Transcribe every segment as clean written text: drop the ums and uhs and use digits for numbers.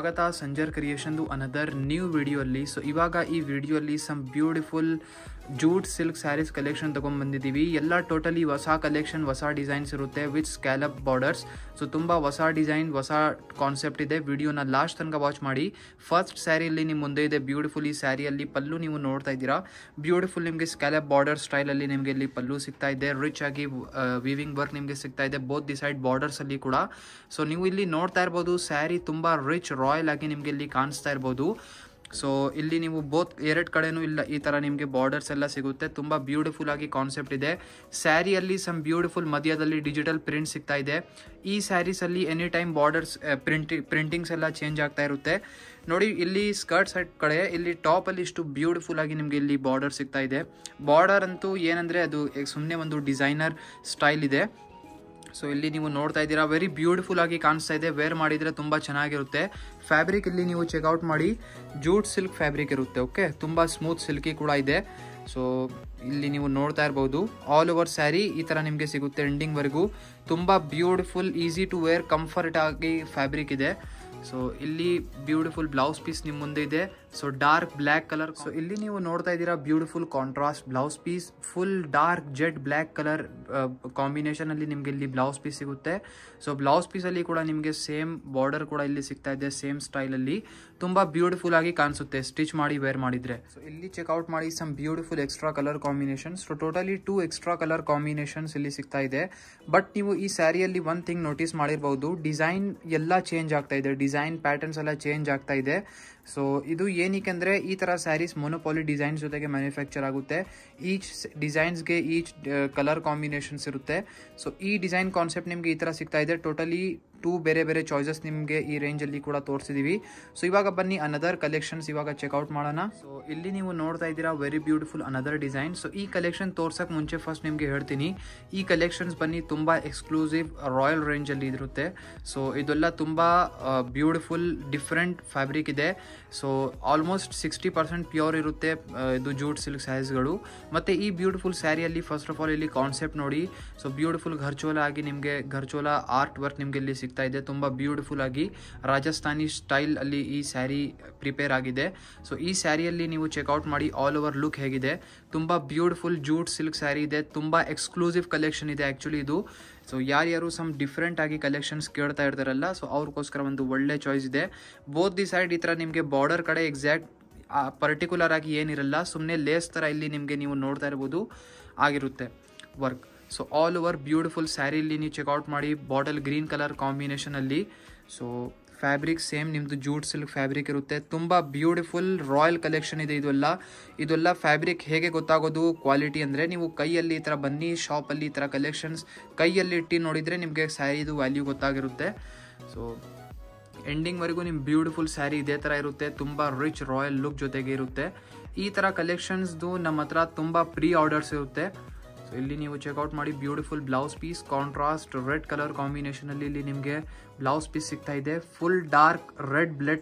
ಸ್ವಾಗತ ಸಂಜರ್ ಕ್ರಿಯೇಷನ್ದು another new ವಿಡಿಯೋಲ್ಲಿ. ಸೊ ಇವಾಗ ಈ ವಿಡಿಯೋಲ್ಲಿ some beautiful jute silk sarees collection ತೊಗೊಂಡ್ಬಂದಿದ್ದೀವಿ. ಎಲ್ಲ ಟೋಟಲಿ ಹೊಸ ಕಲೆಕ್ಷನ್, ಹೊಸ ಡಿಸೈನ್ಸ್ ಇರುತ್ತೆ ವಿತ್ ಸ್ಕ್ಯಾಲಪ್ ಬಾರ್ಡರ್ಸ್. ಸೊ ತುಂಬ ಹೊಸ ಡಿಸೈನ್, ಹೊಸ ಕಾನ್ಸೆಪ್ಟ್ ಇದೆ. ವಿಡಿಯೋನ ಲಾಸ್ಟ್ ತನಕ ವಾಚ್ ಮಾಡಿ. ಫಸ್ಟ್ ಸ್ಯಾರಿಯಲ್ಲಿ ನಿಮ್ಮ ಮುಂದೆ ಇದೆ ಬ್ಯೂಟಿಫುಲ್. ಈ ಸ್ಯಾರಿಯಲ್ಲಿ ಪಲ್ಲು ನೀವು ನೋಡ್ತಾ ಇದ್ದೀರಾ, ಬ್ಯೂಟಿಫುಲ್ ನಿಮಗೆ ಸ್ಕ್ಯಾಲಪ್ ಬಾರ್ಡರ್ ಸ್ಟೈಲಲ್ಲಿ ನಿಮಗೆ ಇಲ್ಲಿ ಪಲ್ಲು ಸಿಗ್ತಾ ಇದೆ. ರಿಚ್ ಆಗಿ ವೀವಿಂಗ್ ವರ್ಕ್ ನಿಮಗೆ ಸಿಗ್ತಾ ಇದೆ ಬೋತ್ ದಿ ಸೈಡ್ ಬಾರ್ಡರ್ಸ್ ಅಲ್ಲಿ ಕೂಡ. ಸೊ ನೀವು ಇಲ್ಲಿ ನೋಡ್ತಾ ಇರ್ಬೋದು, ಸ್ಯಾರಿ ತುಂಬಾ ರಿಚ್ ರಾಯಲ್ ಆಗಿ ನಿಮಗೆ ಇಲ್ಲಿ ಕಾಣಿಸ್ತಾ ಇರ್ಬೋದು. ಸೊ ಇಲ್ಲಿ ನೀವು ಬೋತ್ ಎರಡು ಕಡೆನೂ ಇಲ್ಲ ಈ ಥರ ನಿಮಗೆ ಬಾರ್ಡರ್ಸ್ ಎಲ್ಲ ಸಿಗುತ್ತೆ. ತುಂಬ ಬ್ಯೂಟಿಫುಲ್ ಆಗಿ ಕಾನ್ಸೆಪ್ಟ್ ಇದೆ. ಸ್ಯಾರಿಯಲ್ಲಿ ಸಮ್ ಬ್ಯೂಟಿಫುಲ್ ಮಧ್ಯದಲ್ಲಿ ಡಿಜಿಟಲ್ ಪ್ರಿಂಟ್ ಸಿಗ್ತಾ ಇದೆ. ಈ ಸ್ಯಾರೀಸಲ್ಲಿ ಎನಿ ಟೈಮ್ ಬಾರ್ಡರ್ಸ್ ಪ್ರಿಂಟಿಂಗ್ಸ್ ಎಲ್ಲ ಚೇಂಜ್ ಆಗ್ತಾ ಇರುತ್ತೆ. ನೋಡಿ ಇಲ್ಲಿ ಸ್ಕರ್ಟ್ ಸೈಡ್ ಕಡೆ ಇಲ್ಲಿ ಟಾಪಲ್ಲಿ ಇಷ್ಟು ಬ್ಯೂಟಿಫುಲ್ ಆಗಿ ನಿಮಗೆ ಇಲ್ಲಿ ಬಾರ್ಡರ್ ಸಿಗ್ತಾ ಇದೆ. ಬಾರ್ಡರ್ ಅಂತೂ ಏನಂದರೆ ಅದು ಸುಮ್ಮನೆ ಒಂದು ಡಿಸೈನರ್ ಸ್ಟೈಲ್ ಇದೆ. ಸೊ ಇಲ್ಲಿ ನೀವು ನೋಡ್ತಾ ಇದ್ದೀರಾ, ವೆರಿ ಬ್ಯೂಟಿಫುಲ್ ಆಗಿ ಕಾಣಿಸ್ತಾ ಇದೆ. ವೇರ್ ಮಾಡಿದರೆ ತುಂಬ ಚೆನ್ನಾಗಿರುತ್ತೆ. ಫ್ಯಾಬ್ರಿಕ್ ಇಲ್ಲಿ ನೀವು ಚೆಕ್ಔಟ್ ಮಾಡಿ, ಜೂಟ್ ಸಿಲ್ಕ್ ಫ್ಯಾಬ್ರಿಕ್ ಇರುತ್ತೆ. ಓಕೆ, ತುಂಬ ಸ್ಮೂತ್ ಸಿಲ್ಕಿ ಕೂಡ ಇದೆ. ಸೊ ಇಲ್ಲಿ ನೀವು ನೋಡ್ತಾ ಇರ್ಬೋದು, ಆಲ್ ಓವರ್ ಸ್ಯಾರಿ ಈ ಥರ ನಿಮಗೆ ಸಿಗುತ್ತೆ ಎಂಡಿಂಗ್ವರೆಗೂ. ತುಂಬ beautiful, easy to wear, comfort ಆಗಿ ಫ್ಯಾಬ್ರಿಕ್ ಇದೆ. ಸೊ ಇಲ್ಲಿ ಬ್ಯೂಟಿಫುಲ್ ಬ್ಲೌಸ್ ಪೀಸ್ ನಿಮ್ಮ ಮುಂದೆ ಇದೆ. So dark black colour. So ಇಲ್ಲಿ ನೀವು ನೋಡ್ತಾ ಇದ್ದೀರಾ beautiful contrast blouse piece. Full dark jet black colour combination ಅಲ್ಲಿ ನಿಮಗೆ ಇಲ್ಲಿ ಬ್ಲೌಸ್ ಪೀಸ್ ಸಿಗುತ್ತೆ. ಸೊ ಬ್ಲೌಸ್ ಪೀಸ್ ಅಲ್ಲಿ ಕೂಡ ನಿಮಗೆ ಸೇಮ್ ಬಾರ್ಡರ್ ಕೂಡ ಇಲ್ಲಿ ಸಿಗ್ತಾ ಇದೆ, ಸೇಮ್ ಸ್ಟೈಲ್ ಅಲ್ಲಿ. ತುಂಬಾ ಬ್ಯೂಟಿಫುಲ್ ಆಗಿ ಕಾಣಿಸುತ್ತೆ ಸ್ಟಿಚ್ ಮಾಡಿ ವೇರ್ ಮಾಡಿದ್ರೆ. ಸೊ ಇಲ್ಲಿ ಚೆಕ್ಔಟ್ ಮಾಡಿ some beautiful extra colour combination. So totally 2 extra colour combinations ಇಲ್ಲಿ ಸಿಗ್ತಾ ಇದೆ. ಬಟ್ ನೀವು ಈ ಸ್ಯಾರಿಯಲ್ಲಿ ಒನ್ ಥಿಂಗ್ ನೋಟಿಸ್ ಮಾಡಿರ್ಬಹುದು, ಡಿಸೈನ್ ಎಲ್ಲ ಚೇಂಜ್ ಆಗ್ತಾ ಇದೆ. ಡಿಸೈನ್ ಪ್ಯಾಟರ್ನ್ಸ್ ಎಲ್ಲ ಚೇಂಜ್ ಆಗ್ತಾ ಇದೆ. ಸೊ ಇದು ಏನಕ್ಕೆ ಅಂದರೆ ಈ ಥರ ಸ್ಯಾರೀಸ್ ಮೊನೋಪಾಲಿ ಡಿಸೈನ್ಸ್ ಜೊತೆಗೆ ಮ್ಯಾನುಫ್ಯಾಕ್ಚರ್ ಆಗುತ್ತೆ. ಈಚ್ ಡಿಸೈನ್ಸ್ಗೆ ಈಚ್ ಕಲರ್ ಕಾಂಬಿನೇಷನ್ಸ್ ಇರುತ್ತೆ. ಸೊ ಈ ಡಿಸೈನ್ ಕಾನ್ಸೆಪ್ಟ್ ನಿಮಗೆ ಈ ಥರ ಸಿಗ್ತಾ ಇದೆ. ಟೋಟಲಿ 2 ಬೇರೆ ಬೇರೆ ಚಾಯ್ಸಸ್ ನಿಮಗೆ ಈ ರೇಂಜಲ್ಲಿ ಕೂಡ ತೋರಿಸಿದ್ದೀವಿ. ಸೊ ಇವಾಗ ಬನ್ನಿ ಅನದರ್ ಕಲೆಕ್ಷನ್ಸ್ ಇವಾಗ ಚೆಕ್ಔಟ್ ಮಾಡೋಣ. ಸೊ ಇಲ್ಲಿ ನೀವು ನೋಡ್ತಾ ಇದ್ದೀರಾ very beautiful another design. So ಈ ಕಲೆಕ್ಷನ್ ತೋರ್ಸಕ್ಕೆ ಮುಂಚೆ ಫಸ್ಟ್ ನಿಮಗೆ ಹೇಳ್ತೀನಿ, ಈ ಕಲೆಕ್ಷನ್ಸ್ ಬನ್ನಿ ತುಂಬ ಎಕ್ಸ್ಕ್ಲೂಸಿವ್ ರಾಯಲ್ ರೇಂಜಲ್ಲಿ ಇರುತ್ತೆ. ಸೊ ಇದೆಲ್ಲ ತುಂಬ ಬ್ಯೂಟಿಫುಲ್ ಡಿಫ್ರೆಂಟ್ ಫ್ಯಾಬ್ರಿಕ್ ಇದೆ. ಸೊ ಆಲ್ಮೋಸ್ಟ್ 60% ಪ್ಯೂರ್ ಇರುತ್ತೆ ಇದು ಜೂಟ್ ಸಿಲ್ಕ್ ಸ್ಯಾರೀಸ್ಗಳು. ಮತ್ತು ಈ ಬ್ಯೂಟಿಫುಲ್ ಸ್ಯಾರಿಯಲ್ಲಿ ಫಸ್ಟ್ ಆಫ್ ಆಲ್ ಇಲ್ಲಿ ಕಾನ್ಸೆಪ್ಟ್ ನೋಡಿ. ಸೊ ಬ್ಯೂಟಿಫುಲ್ ಘರ್ಚೋಲ ಆಗಿ ನಿಮಗೆ ಘರ್ಚೋಲ ಆರ್ಟ್ ವರ್ಕ್ ನಿಮಗೆ ಇಲ್ಲಿ ಸಿಗ್ತಾ ಇದೆ. ತುಂಬ ಬ್ಯೂಟಿಫುಲ್ ಆಗಿ ರಾಜಸ್ಥಾನಿ ಸ್ಟೈಲ್ ಅಲ್ಲಿ ಈ ಸ್ಯಾರಿ ಪ್ರಿಪೇರ್ ಆಗಿದೆ. ಸೊ ಈ ಸ್ಯಾರಿಯಲ್ಲಿ ನೀವು ಚೆಕ್ಔಟ್ ಮಾಡಿ ಆಲ್ ಓವರ್ ಲುಕ್ ಹೇಗಿದೆ. ತುಂಬ ಬ್ಯೂಟಿಫುಲ್ ಜೂಟ್ ಸಿಲ್ಕ್ ಸ್ಯಾರಿ ಇದೆ. ತುಂಬ ಎಕ್ಸ್ಕ್ಲೂಸಿವ್ ಕಲೆಕ್ಷನ್ ಇದೆ ಆ್ಯಕ್ಚುಲಿ ಇದು. ಸೊ ಯಾರ್ಯಾರು ಸಮ್ ಡಿಫ್ರೆಂಟ್ ಆಗಿ ಕಲೆಕ್ಷನ್ಸ್ ಕೇಳ್ತಾ ಇರ್ತಾರಲ್ಲ, ಸೊ ಅವ್ರಿಗೋಸ್ಕರ ಒಂದು ಒಳ್ಳೆ ಚಾಯ್ಸ್ ಇದೆ. ಬೋತ್ ದಿ ಸೈಡ್ ಈ ಥರ ನಿಮಗೆ ಬಾರ್ಡರ್ ಕಡೆ ಎಕ್ಸಾಕ್ಟ್ ಪರ್ಟಿಕ್ಯುಲರ್ ಆಗಿ ಏನಿರಲ್ಲ, ಸುಮ್ಮನೆ ಲೇಸ್ ಥರ ಇಲ್ಲಿ ನಿಮಗೆ ನೀವು ನೋಡ್ತಾ ಇರ್ಬೋದು ಆಗಿರುತ್ತೆ work. So all over beautiful ಸ್ಯಾರಿಯಲ್ಲಿ ನೀವು ಚೆಕ್ಔಟ್ ಮಾಡಿ ಬಾಟಲ್ ಗ್ರೀನ್ ಕಲರ್ ಕಾಂಬಿನೇಷನಲ್ಲಿ. ಸೊ ಫ್ಯಾಬ್ರಿಕ್ ಸೇಮ್ ನಿಮ್ಮದು ಜೂಟ್ ಸಿಲ್ಕ್ ಫ್ಯಾಬ್ರಿಕ್ ಇರುತ್ತೆ. ತುಂಬ ಬ್ಯೂಟಿಫುಲ್ ರಾಯಲ್ ಕಲೆಕ್ಷನ್ ಇದೆ ಇದೆಲ್ಲ ಫ್ಯಾಬ್ರಿಕ್ ಹೇಗೆ ಗೊತ್ತಾಗೋದು ಕ್ವಾಲಿಟಿ ಅಂದರೆ, ನೀವು ಕೈಯಲ್ಲಿ ಈ ಥರ ಬನ್ನಿ ಶಾಪಲ್ಲಿ ಈ ಥರ ಕಲೆಕ್ಷನ್ಸ್ ಕೈಯಲ್ಲಿ ಇಟ್ಟು ನೋಡಿದರೆ ನಿಮಗೆ ಸ್ಯಾರಿದು ವ್ಯಾಲ್ಯೂ ಗೊತ್ತಾಗಿರುತ್ತೆ. ಸೊ ಎಂಡಿಂಗ್ವರೆಗೂ ನಿಮ್ಮ ಬ್ಯೂಟಿಫುಲ್ ಸ್ಯಾರಿ ಇದೇ ಥರ ಇರುತ್ತೆ. ತುಂಬ ರಿಚ್ ರಾಯಲ್ ಲುಕ್ ಜೊತೆಗೆ ಇರುತ್ತೆ. ಈ ಥರ ಕಲೆಕ್ಷನ್ಸ್ದು ನಮ್ಮ ಹತ್ರ ತುಂಬ ಪ್ರೀ ಆರ್ಡರ್ಸ್ ಇರುತ್ತೆ. ಸೊ ಇಲ್ಲಿ ನೀವು ಚೆಕ್ಔಟ್ ಮಾಡಿ beautiful blouse piece, contrast red colour ಕಾಂಬಿನೇಷನಲ್ಲಿ ಇಲ್ಲಿ ನಿಮಗೆ ಬ್ಲೌಸ್ ಪೀಸ್ ಸಿಗ್ತಾ ಇದೆ. Full dark red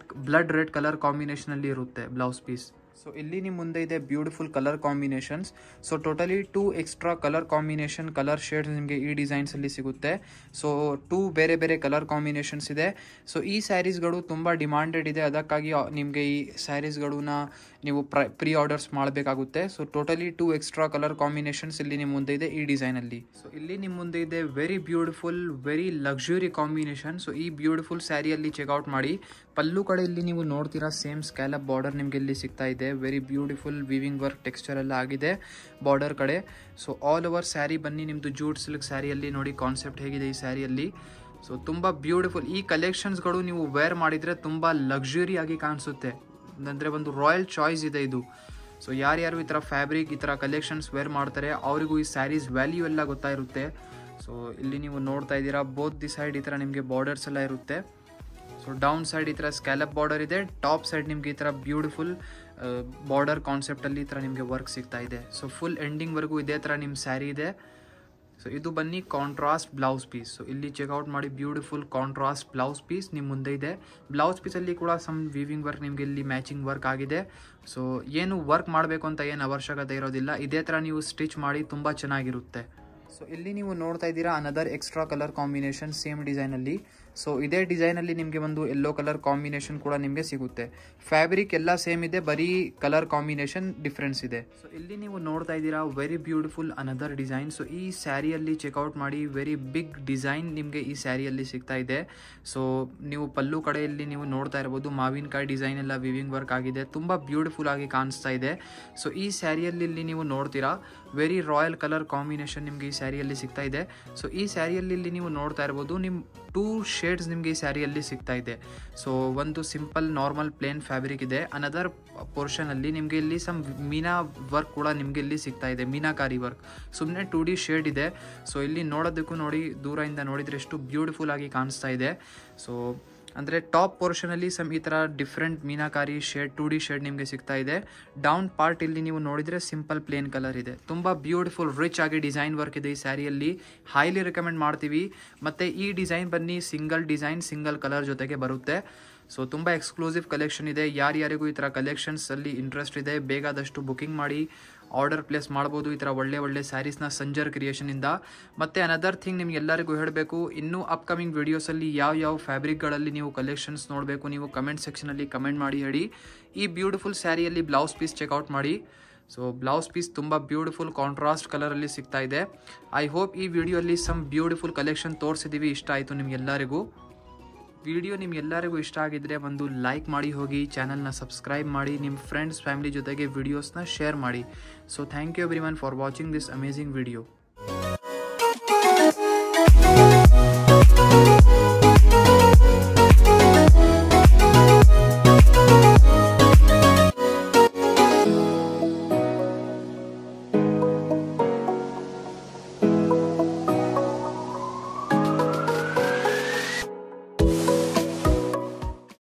blood red colour ಕಾಂಬಿನೇಷನಲ್ಲಿ ಇರುತ್ತೆ ಬ್ಲೌಸ್ ಪೀಸ್. ಸೊ ಇಲ್ಲಿ ನಿಮ್ಮ ಮುಂದೆ ಇದೆ beautiful colour combinations. So totally 2 extra colour combination colour shades ನಿಮಗೆ ಈ ಡಿಸೈನ್ಸ್ ಅಲ್ಲಿ ಸಿಗುತ್ತೆ. ಸೊ 2 ಬೇರೆ ಬೇರೆ ಕಲರ್ ಕಾಂಬಿನೇಷನ್ಸ್ ಇದೆ. ಸೊ ಈ ಸ್ಯಾರೀಸ್ಗಳು ತುಂಬ ಡಿಮಾಂಡೆಡ್ ಇದೆ, ಅದಕ್ಕಾಗಿ ನಿಮಗೆ ಈ ಸ್ಯಾರೀಸ್ಗಳನ್ನ ನೀವು ಪ್ರೀ ಆರ್ಡರ್ಸ್ ಮಾಡಬೇಕಾಗುತ್ತೆ. So totally 2 extra colour combinations ಇಲ್ಲಿ ನಿಮ್ಮ ಮುಂದೆ ಇದೆ ಈ ಡಿಸೈನಲ್ಲಿ. ಸೊ ಇಲ್ಲಿ ನಿಮ್ಮ ಮುಂದೆ ಇದೆ very beautiful very luxury combination. So ಈ ಬ್ಯೂಟಿಫುಲ್ ಸ್ಯಾರಿಯಲ್ಲಿ ಚೆಕ್ಔಟ್ ಮಾಡಿ. ಪಲ್ಲು ಕಡೆ ಇಲ್ಲಿ ನೀವು ನೋಡ್ತೀರಾ ಸೇಮ್ ಸ್ಕ್ಯಾಲಪ್ ಬಾರ್ಡರ್ ನಿಮಗೆ ಇಲ್ಲಿ ಸಿಗ್ತಾ ಇದೆ. Very beautiful viewing work texture ಎಲ್ಲ ಆಗಿದೆ ಬಾರ್ಡರ್ ಕಡೆ. ಸೊ ಆಲ್ ಓವರ್ ಸ್ಯಾರಿ ಬನ್ನಿ ನಿಮ್ಮದು ಜೂಟ್ ಸಿಲ್ಕ್ ಸ್ಯಾರಿಯಲ್ಲಿ ನೋಡಿ ಕಾನ್ಸೆಪ್ಟ್ ಹೇಗಿದೆ ಈ ಸ್ಯಾರಿಯಲ್ಲಿ. ಸೊ ತುಂಬ ಬ್ಯೂಟಿಫುಲ್ ಈ ಕಲೆಕ್ಷನ್ಸ್ಗಳು ನೀವು ವೇರ್ ಮಾಡಿದರೆ ತುಂಬ ಲಕ್ಸುರಿ ಆಗಿ ಕಾಣಿಸುತ್ತೆ. ಅಂದರೆ ಒಂದು ರಾಯಲ್ ಚಾಯ್ಸ್ ಇದೆ ಇದು. ಸೊ ಯಾರ್ಯಾರು ಈ ಥರ ಫ್ಯಾಬ್ರಿಕ್ ಈ ಥರ ಕಲೆಕ್ಷನ್ಸ್ ವೇರ್ ಮಾಡ್ತಾರೆ ಅವರಿಗೂ ಈ ಸ್ಯಾರೀಸ್ ವ್ಯಾಲ್ಯೂ ಎಲ್ಲ ಗೊತ್ತಾಗಿರುತ್ತೆ. ಸೊ ಇಲ್ಲಿ ನೀವು ನೋಡ್ತಾ ಇದ್ದೀರಾ ಬೋತ್ ದಿ ಸೈಡ್ ಈ ಥರ ನಿಮಗೆ ಬಾರ್ಡರ್ಸ್ ಎಲ್ಲ ಇರುತ್ತೆ. ಸೊ ಡೌನ್ ಸೈಡ್ ಈ ಥರ ಸ್ಕ್ಯಾಲಪ್ ಬಾರ್ಡರ್ ಇದೆ, ಟಾಪ್ ಸೈಡ್ ನಿಮಗೆ ಈ ಥರ ಬ್ಯೂಟಿಫುಲ್ ಬಾರ್ಡರ್ ಕಾನ್ಸೆಪ್ಟಲ್ಲಿ ಈ ಥರ ನಿಮಗೆ ವರ್ಕ್ ಸಿಗ್ತಾ ಇದೆ. ಸೊ ಫುಲ್ ಎಂಡಿಂಗ್ವರೆಗೂ ಇದೇ ಥರ ನಿಮ್ಮ ಸ್ಯಾರಿ ಇದೆ. ಸೊ ಇದು ಬನ್ನಿ ಕಾಂಟ್ರಾಸ್ಟ್ ಬ್ಲೌಸ್ ಪೀಸ್. ಸೊ ಇಲ್ಲಿ ಚೆಕ್ಔಟ್ ಮಾಡಿ ಬ್ಯೂಟಿಫುಲ್ ಕಾಂಟ್ರಾಸ್ಟ್ ಬ್ಲೌಸ್ ಪೀಸ್ ನಿಮ್ಮ ಮುಂದೆ ಇದೆ. ಬ್ಲೌಸ್ ಪೀಸಲ್ಲಿ ಕೂಡ ಸಮ್ ವೀವಿಂಗ್ ವರ್ಕ್ ನಿಮಗೆ ಇಲ್ಲಿ ಮ್ಯಾಚಿಂಗ್ ವರ್ಕ್ ಆಗಿದೆ. ಸೊ ಏನು ವರ್ಕ್ ಮಾಡಬೇಕು ಅಂತ ಏನು ಅವಶ್ಯಕತೆ ಇರೋದಿಲ್ಲ, ಇದೇ ಥರ ನೀವು ಸ್ಟಿಚ್ ಮಾಡಿ ತುಂಬ ಚೆನ್ನಾಗಿರುತ್ತೆ. ಸೊ ಇಲ್ಲಿ ನೀವು ನೋಡ್ತಾ ಇದ್ದೀರಾ another extra colour combination same ಡಿಸೈನಲ್ಲಿ. ಸೊ ಇದೇ ಡಿಸೈನಲ್ಲಿ ನಿಮಗೆ ಒಂದು ಯೆಲ್ಲೋ ಕಲರ್ ಕಾಂಬಿನೇಷನ್ ಕೂಡ ನಿಮಗೆ ಸಿಗುತ್ತೆ. ಫ್ಯಾಬ್ರಿಕ್ ಎಲ್ಲ ಸೇಮ್ ಇದೆ, ಬರೀ ಕಲರ್ ಕಾಂಬಿನೇಷನ್ ಡಿಫ್ರೆನ್ಸ್ ಇದೆ. ಸೊ ಇಲ್ಲಿ ನೀವು ನೋಡ್ತಾ ಇದ್ದೀರಾ very beautiful another design. So ಈ ಸ್ಯಾರಿಯಲ್ಲಿ ಚೆಕ್ಔಟ್ ಮಾಡಿ, ವೆರಿ ಬಿಗ್ ಡಿಸೈನ್ ನಿಮಗೆ ಈ ಸ್ಯಾರಿಯಲ್ಲಿ ಸಿಗ್ತಾ ಇದೆ. ಸೊ ನೀವು ಪಲ್ಲು ಕಡೆಯಲ್ಲಿ ನೀವು ನೋಡ್ತಾ ಇರ್ಬೋದು ಮಾವಿನಕಾಯಿ ಡಿಸೈನ್ ಎಲ್ಲ ವಿವಿಂಗ್ ವರ್ಕ್ ಆಗಿದೆ, ತುಂಬ ಬ್ಯೂಟಿಫುಲ್ ಆಗಿ ಕಾಣಿಸ್ತಾ ಇದೆ. ಸೊ ಈ ಸ್ಯಾರಿಯಲ್ಲಿ ಇಲ್ಲಿ ನೀವು ನೋಡ್ತೀರಾ ವೆರಿ ರಾಯಲ್ ಕಲರ್ ಕಾಂಬಿನೇಷನ್ ನಿಮಗೆ ಈ ಸ್ಯಾರಿಯಲ್ಲಿ ಸಿಗ್ತಾ ಇದೆ. ಸೊ ಈ ಸ್ಯಾರಿಯಲ್ಲಿ ಇಲ್ಲಿ ನೀವು ನೋಡ್ತಾ ಇರ್ಬೋದು ನಿಮ್ಮ 2 ಶೇಡ್ಸ್ ನಿಮಗೆ ಈ ಸ್ಯಾರಿಯಲ್ಲಿ ಸಿಗ್ತಾ ಇದೆ. ಸೊ ಒಂದು ಸಿಂಪಲ್ ನಾರ್ಮಲ್ ಪ್ಲೇನ್ ಫ್ಯಾಬ್ರಿಕ್ ಇದೆ, ಅನದರ್ ಪೋರ್ಷನಲ್ಲಿ ನಿಮಗೆ ಇಲ್ಲಿ ಸಮ್ ಮೀನಾ ವರ್ಕ್ ಕೂಡ ನಿಮಗೆ ಇಲ್ಲಿ ಸಿಗ್ತಾ ಇದೆ, ಮೀನಾಕಾರಿ ವರ್ಕ್. ಸುಮ್ಮನೆ 2D ಶೇಡ್ ಇದೆ. ಸೊ ಇಲ್ಲಿ ನೋಡೋದಕ್ಕೂ ನೋಡಿ, ದೂರದಿಂದ ನೋಡಿದರೆ ಎಷ್ಟು ಬ್ಯೂಟಿಫುಲ್ ಆಗಿ ಕಾಣಿಸ್ತಾ ಇದೆ. ಸೊ ಅಂದರೆ ಟಾಪ್ ಪೋರ್ಷನಲ್ಲಿ ಸಮ್ ಈ ಥರ different meenakari shade 2D shade ನಿಮಗೆ ಸಿಗ್ತಾ ಇದೆ. ಡೌನ್ ಪಾರ್ಟ್ ಇಲ್ಲಿ ನೀವು ನೋಡಿದರೆ ಸಿಂಪಲ್ ಪ್ಲೇನ್ ಕಲರ್ ಇದೆ. ತುಂಬ ಬ್ಯೂಟಿಫುಲ್ ರಿಚ್ ಆಗಿ ಡಿಸೈನ್ ವರ್ಕ್ ಇದೆ ಈ ಸ್ಯಾರಿಯಲ್ಲಿ, ಹೈಲಿ ರೆಕಮೆಂಡ್ ಮಾಡ್ತೀವಿ. ಮತ್ತು ಈ ಡಿಸೈನ್ ಬನ್ನಿ ಸಿಂಗಲ್ ಡಿಸೈನ್ ಸಿಂಗಲ್ ಕಲರ್ ಜೊತೆಗೆ ಬರುತ್ತೆ. ಸೊ ತುಂಬ ಎಕ್ಸ್ಕ್ಲೂಸಿವ್ ಕಲೆಕ್ಷನ್ ಇದೆ. ಯಾರ್ಯಾರಿಗೂ ಈ ಥರ ಕಲೆಕ್ಷನ್ಸಲ್ಲಿ ಇಂಟ್ರೆಸ್ಟ್ ಇದೆ ಬೇಗಾದಷ್ಟು ಬುಕಿಂಗ್ ಮಾಡಿ ಆರ್ಡರ್ ಪ್ಲೇಸ್ ಮಾಡ್ಬೋದು ಈ ಥರ ಒಳ್ಳೆ ಸ್ಯಾರೀಸ್ನ ಸಂಜರ್ ಕ್ರಿಯೇಷನಿಂದ. ಮತ್ತು ಅನದರ್ ಥಿಂಗ್ ನಿಮ್ಗೆ ಎಲ್ಲರಿಗೂ ಹೇಳಬೇಕು, ಇನ್ನೂ ಅಪ್ಕಮಿಂಗ್ ವೀಡಿಯೋಸಲ್ಲಿ ಯಾವ ಫ್ಯಾಬ್ರಿಕ್ಗಳಲ್ಲಿ ನೀವು ಕಲೆಕ್ಷನ್ಸ್ ನೋಡಬೇಕು ನೀವು ಕಮೆಂಟ್ ಸೆಕ್ಷನಲ್ಲಿ ಕಮೆಂಟ್ ಮಾಡಿ ಹೇಳಿ. ಈ ಬ್ಯೂಟಿಫುಲ್ ಸ್ಯಾರಿಯಲ್ಲಿ ಬ್ಲೌಸ್ ಪೀಸ್ ಚೆಕ್ಔಟ್ ಮಾಡಿ. ಸೊ ಬ್ಲೌಸ್ ಪೀಸ್ ತುಂಬ ಬ್ಯೂಟಿಫುಲ್ ಕಾಂಟ್ರಾಸ್ಟ್ ಕಲರಲ್ಲಿ ಸಿಗ್ತಾ ಇದೆ. ಐ ಹೋಪ್ ಈ ವಿಡಿಯೋಲ್ಲಿ ಸಮ್ ಬ್ಯೂಟಿಫುಲ್ ಕಲೆಕ್ಷನ್ ತೋರಿಸಿದ್ದೀವಿ, ಇಷ್ಟ ಆಯಿತು ನಿಮಗೆಲ್ಲರಿಗೂ. ವಿಡಿಯೋ ನಿಮ್ಗೆಲ್ಲರಿಗೂ ಇಷ್ಟ ಆಗಿದ್ದರೆ ಒಂದು ಲೈಕ್ ಮಾಡಿ ಹೋಗಿ, ಚಾನಲ್ನ ಸಬ್ಸ್ಕ್ರೈಬ್ ಮಾಡಿ, ನಿಮ್ಮ ಫ್ರೆಂಡ್ಸ್ ಫ್ಯಾಮಿಲಿ ಜೊತೆಗೆ ವಿಡಿಯೋಸ್ನ ಶೇರ್ ಮಾಡಿ. So thank you everyone for watching this amazing video.